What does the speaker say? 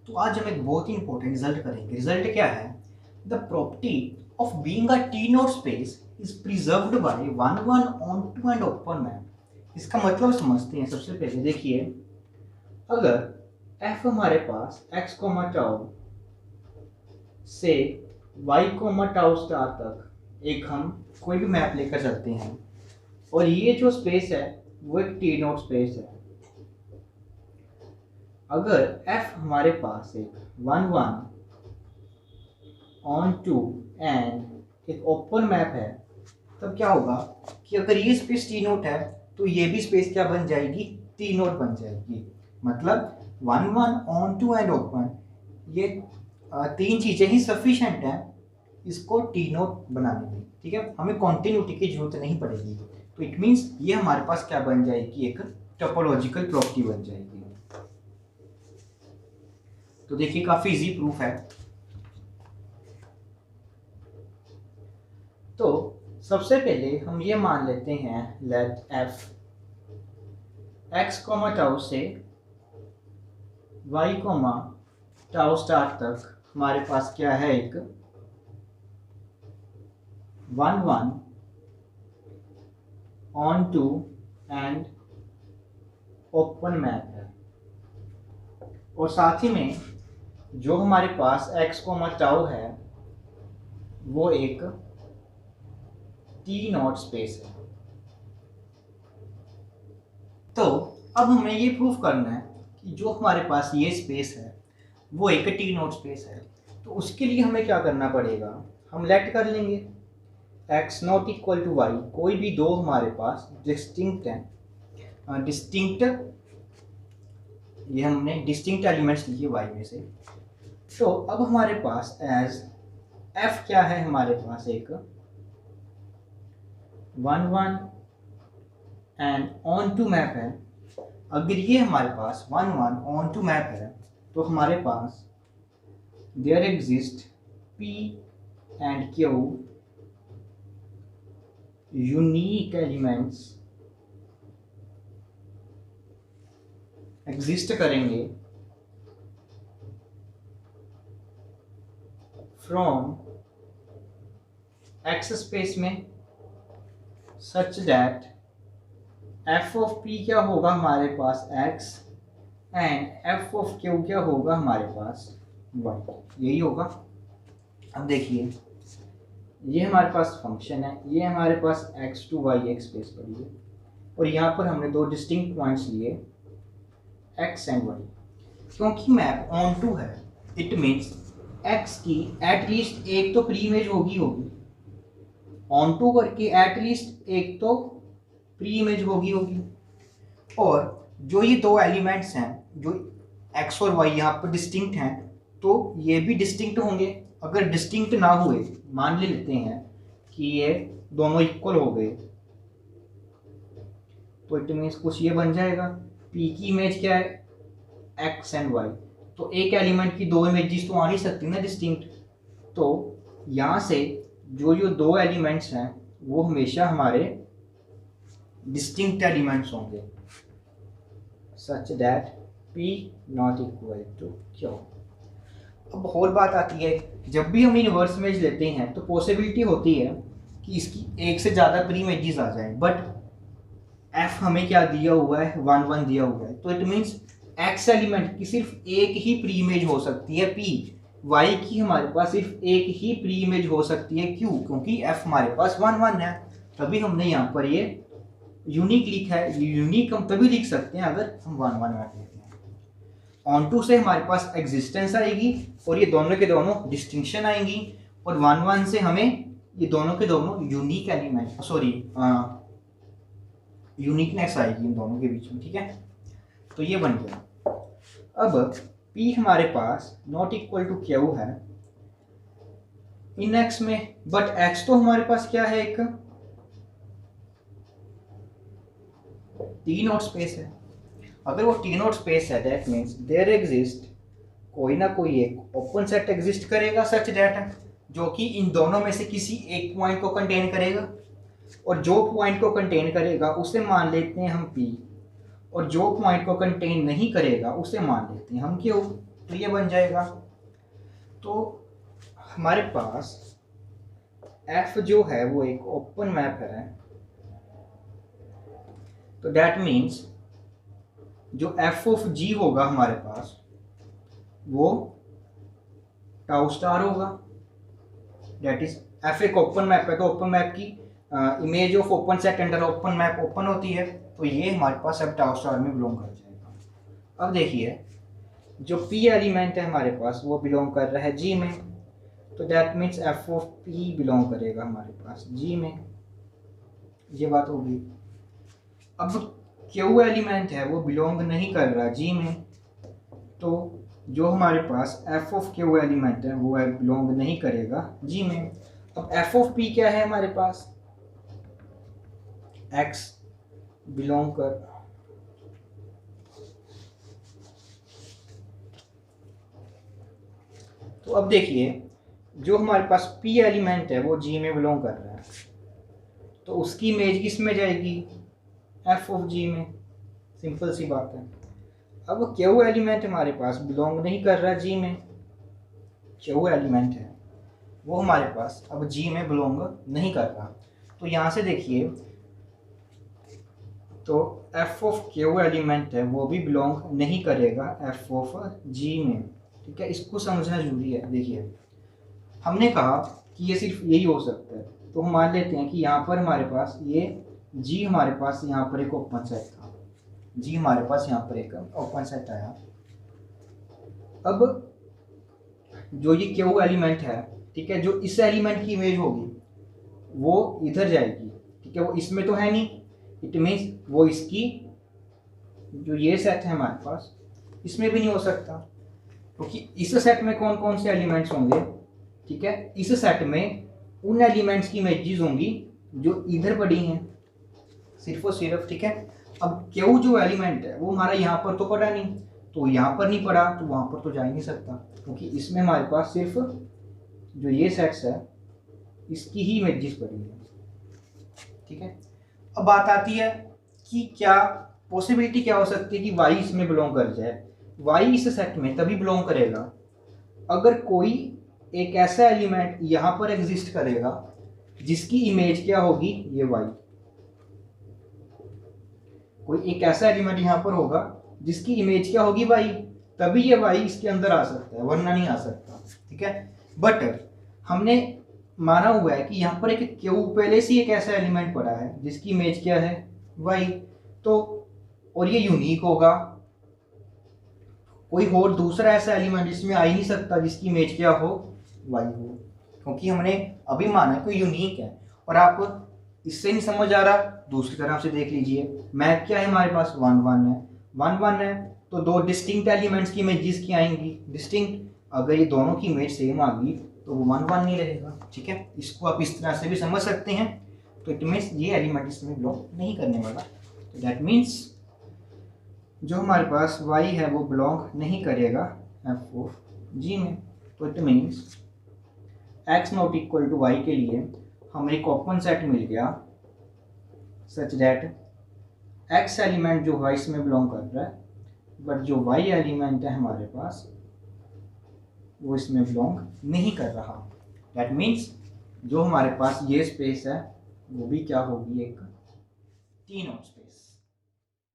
तो आज हम एक बहुत ही इंपॉर्टेंट रिजल्ट करेंगे। रिजल्ट क्या है? The property of being a T naught space is preserved by one one onto and open map. इसका मतलब समझते हैं। सबसे पहले देखिए, अगर f हमारे पास x टाउ से y टाउ स्टार तक एक हम कोई भी मैप लेकर चलते हैं और ये जो स्पेस है वो एक टी नोट स्पेस है। अगर f हमारे पास एक one one onto and एक ओपन मैप है, तब क्या होगा कि अगर ये स्पेस टी नोट है तो ये भी स्पेस क्या बन जाएगी? टी नोट बन जाएगी। मतलब one one onto and open, ये तीन चीजें ही सफिशिएंट हैं इसको टी नोट बनाने में। ठीक है, हमें कॉन्टिन्यूटी की जरूरत नहीं पड़ेगी। तो इट मीन्स ये हमारे पास क्या बन जाएगी? एक टोपोलॉजिकल प्रॉपर्टी बन जाएगी। तो देखिए, काफी इजी प्रूफ है। तो सबसे पहले हम ये मान लेते हैं, लेट f x टाउ से y टाउ स्टार तक हमारे पास क्या है? एक one one onto and open map है। और साथ ही में जो हमारे पास x टाउ है वो एक टी नॉट स्पेस है। तो अब हमें ये प्रूफ करना है कि जो हमारे पास ये स्पेस है वो एक टी नॉट स्पेस है। तो उसके लिए हमें क्या करना पड़ेगा? हम लेट कर लेंगे x not equal to y, कोई भी दो हमारे पास डिस्टिंक्ट हैं, डिस्टिंक्ट, ये हमने डिस्टिंक्ट एलिमेंट्स लिए y में से। तो अब हमारे पास एज f क्या है? हमारे पास एक one one and onto map है। अगर ये हमारे पास one one onto map है तो हमारे पास there exist p and q unique elements exist करेंगे फ्रॉम x स्पेस में, such that f of p क्या होगा हमारे पास? x and f of q क्या होगा हमारे पास? y। यही होगा। अब देखिए, ये हमारे पास फंक्शन है, ये हमारे पास x टू y एक स्पेस पड़ी है और यहाँ पर हमने दो डिस्टिंक्ट पॉइंट्स लिए x एंड y। क्योंकि मैप ऑन टू है, इट मीन्स x की एटलीस्ट एक तो प्री इमेज होगी ऑन टू करके, एटलीस्ट एक तो प्री इमेज होगी। और जो ये दो एलिमेंट्स हैं, जो x और y यहाँ पर डिस्टिंक्ट हैं, तो ये भी डिस्टिंक्ट होंगे। अगर डिस्टिंक्ट ना हुए, मान लेते हैं कि ये दोनों इक्वल हो गए, तो इट मीन्स कुछ ये बन जाएगा। p की इमेज क्या है? x and y। तो एक एलिमेंट की दो इमेजेस तो आ नहीं सकती ना डिस्टिंक्ट। तो यहाँ से जो जो दो एलिमेंट्स हैं वो हमेशा हमारे डिस्टिंक्ट एलिमेंट्स होंगे, such that p not equal to q। अब और बात आती है, जब भी हम इनवर्स इमेज लेते हैं तो पॉसिबिलिटी होती है कि इसकी एक से ज़्यादा प्री इमेजेस आ जाएं, बट f हमें क्या दिया हुआ है? वन वन दिया हुआ है। तो इट मीन्स x एलिमेंट की सिर्फ एक ही प्री इमेज हो सकती है p, y की हमारे पास सिर्फ एक ही प्री इमेज हो सकती है q, क्योंकि f हमारे पास वन वन है। तभी हमने यहाँ पर ये यूनिक लिखा है। यूनिक हम तभी लिख सकते हैं अगर हम वन वन मैप लेते हैं। ऑन टू से हमारे पास एग्जिस्टेंस आएगी और ये दोनों के दोनों डिस्टिंक्शन आएंगी, और वन वन से हमें ये दोनों के दोनों यूनिक एलिमेंट, सॉरी यूनिकनेस आएगी इन दोनों के बीच में। ठीक है, तो ये बन गया। अब p हमारे पास नॉट इक्वल टू q है इन x में, बट x तो हमारे पास क्या है? एक टी नॉट स्पेस है। अगर वो टी नॉट स्पेस है, दैट मीन्स देयर एग्जिस्ट कोई ना कोई एक ओपन सेट एग्जिस्ट करेगा, सच दैट जो कि इन दोनों में से किसी एक पॉइंट को कंटेन करेगा, और जो पॉइंट को कंटेन करेगा उसे मान लेते हैं हम p, और जो पॉइंट को कंटेन नहीं करेगा उसे मान लेते हैं हम q। तो ये बन जाएगा। तो हमारे पास F जो है वो एक ओपन मैप है, तो दैट मीन्स जो F ऑफ G होगा हमारे पास वो टाउ स्टार होगा। दैट इज F एक ओपन मैप है, तो ओपन मैप की image of open set under open map open होती है, तो ये हमारे पास अब टाउ स्टार में बिलोंग कर जाएगा। अब देखिए जो P एलिमेंट है हमारे पास वो बिलोंग कर रहा है G में, तो that means F of P belong करेगा हमारे पास G में, ये बात होगी। अब Q एलिमेंट है वो बिलोंग नहीं कर रहा G में, तो जो हमारे पास F ऑफ Q एलिमेंट है वो बिलोंग नहीं करेगा G में। अब F ऑफ P क्या है हमारे पास, X बिलोंग कर, तो अब देखिए जो हमारे पास P एलिमेंट है वो G में बिलोंग कर रहा है, तो उसकी इमेज किस में जाएगी, F ऑफ G में, सिंपल सी बात है। अब Q एलिमेंट हमारे पास बिलोंग नहीं कर रहा G में, Q एलिमेंट है वो हमारे पास अब G में बिलोंग नहीं कर रहा, तो यहाँ से देखिए तो F ऑफ Q एलिमेंट है वो भी बिलोंग नहीं करेगा F ऑफ G में, ठीक है, इसको समझना जरूरी है। देखिए हमने कहा कि ये सिर्फ यही हो सकता है, तो हम मान लेते हैं कि यहाँ पर हमारे पास ये G हमारे पास यहाँ पर एक ओपन सेट था, G हमारे पास यहाँ पर एक ओपन सेट आया। अब जो ये Q एलिमेंट है, ठीक है, जो इस एलिमेंट की इमेज होगी वो इधर जाएगी, ठीक है, वो इसमें तो है नहीं, इट मीन्स वो इसकी जो ये सेट है हमारे पास इसमें भी नहीं हो सकता, क्योंकि इस सेट में कौन कौन से एलिमेंट्स होंगे, ठीक है, इस सेट में उन एलिमेंट्स की इमेजेस होंगी जो इधर पड़ी हैं सिर्फ और सिर्फ, ठीक है। अब Q जो एलिमेंट है वो हमारा यहाँ पर तो पड़ा नहीं, तो यहाँ पर नहीं पड़ा तो वहाँ पर तो जा ही नहीं सकता, क्योंकि इसमें हमारे पास सिर्फ जो ये सेट्स है इसकी ही इमेजेस पड़ी है, ठीक है। अब बात आती है कि क्या पॉसिबिलिटी क्या हो सकती है कि Y इसमें बिलोंग कर जाए। Y इस सेट में तभी बिलोंग करेगा अगर कोई एक ऐसा एलिमेंट यहाँ पर एग्जिस्ट करेगा जिसकी इमेज क्या होगी, ये Y, कोई एक ऐसा एलिमेंट यहाँ पर होगा जिसकी इमेज क्या होगी Y, तभी ये Y इसके अंदर आ सकता है, वरना नहीं आ सकता, ठीक है। बट हमने माना हुआ है कि यहाँ पर एक Q पहले से एक ऐसा एलिमेंट पड़ा है जिसकी इमेज क्या है Y, तो और ये यूनिक होगा, कोई और दूसरा ऐसा एलिमेंट जिसमें आ ही नहीं सकता जिसकी इमेज क्या हो, Y हो, क्योंकि हमने अभी माना है कि यूनिक है। और आप इससे नहीं समझ आ रहा, दूसरी तरफ से देख लीजिए, मैप क्या है हमारे पास 1 1 है, 1 1 है, तो दो डिस्टिंक्ट एलिमेंट्स की इमेजेस की आएंगी डिस्टिंक्ट, अगर ये दोनों की इमेज सेम आ गई तो वो 1 1 नहीं रहेगा, ठीक है। इसको आप इस तरह से भी समझ सकते हैं, तो इट मीन्स ये एलिमेंट इसमें बिलोंग नहीं करने वाला, तो दैट मीन्स जो हमारे पास Y है वो बिलोंग नहीं करेगा F ऑफ G में, तो it means X not equal to Y के लिए हमें एक ओपन सेट मिल गया सच दैट X एलिमेंट जो है इसमें बिलोंग कर रहा है, बट जो Y एलिमेंट है हमारे पास वो इसमें बिलोंग नहीं कर रहा। दैट मीन्स जो हमारे पास ये स्पेस है वो भी क्या होगी, एक टी नॉट स्पेस।